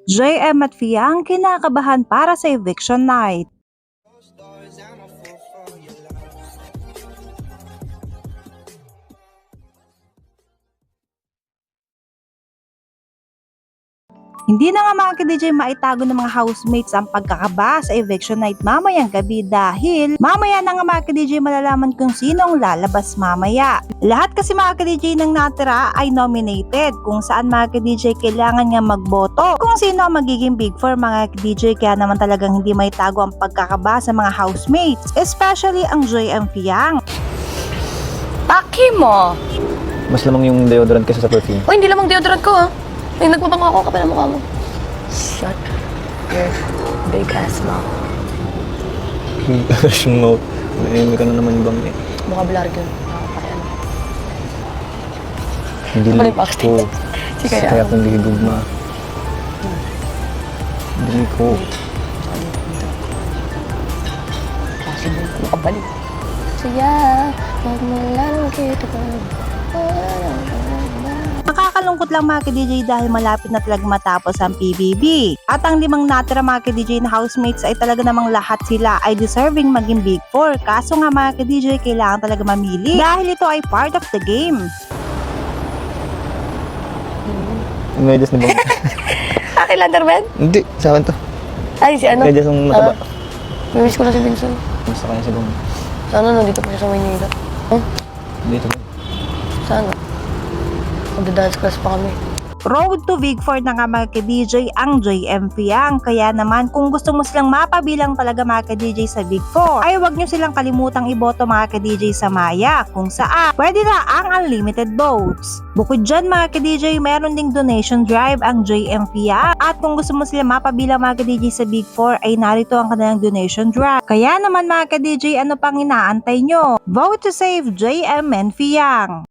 JM at Fiang kinakabahan para sa eviction night. Hindi na nga mga ka-DJ maitago ng mga housemates ang pagkakaba sa eviction night mamayang gabi dahil mamaya na nga mga ka-DJ malalaman kung sino ang lalabas mamaya. Lahat kasi mga ka-DJ nang natira ay nominated kung saan mga ka-DJ kailangan nga magboto kung sino ang magiging big four mga ka-DJ, kaya naman talagang hindi maitago ang pagkakaba sa mga housemates, especially ang JM Fiang. Taki mo! Mas lamang yung deodorant kaysa sa perfume. O, hindi lamang deodorant ko, ha? Ay, nagpabango ako kapal ang mukha mo. Shut your big ass mouth. Gosh, mouth. May ka na naman bang eh. Vocabulary ko. Nakakapakiano. Hindi Ano lang yung bakit? ko. Si Kaya. Kaya kung gigugma. Hindi ko. Possible. Makabalik. Saya, magmula ng kita ko. Nakakalungkot lang mga ka-DJ dahil malapit na talaga matapos ang PBB. At ang limang natira mga ka-DJ na housemates ay talaga namang lahat sila ay deserving maging big four. Kaso nga mga ka-DJ kailangan talaga mamili dahil ito ay part of the game. Medyas ni Bang. Akin Landerman? Hindi, sa akin to. Ay, si ano? Medyas ng mataba. Mimiss ko na si Vincent. Gusto kanya si Bang. Sana nandito pa siya sa Maynila. Oh, Dito ba? sana. Magda-dance class pa kami. Road to Big Four na nga mga ka-DJ ang JM Fiang. Kaya naman kung gusto mo silang mapabilang talaga mga ka-DJ sa Big Four, ay huwag nyo silang kalimutang iboto mga ka-DJ sa Maya kung saan pwede na ang unlimited votes. Bukod dyan mga ka-DJ, mayroon ding donation drive ang JM Fiang. At kung gusto mo silang mapabilang mga ka-DJ sa Big Four, ay narito ang kanilang donation drive. Kaya naman mga ka-DJ, ano pang inaantay nyo? Vote to save JM and Fiang.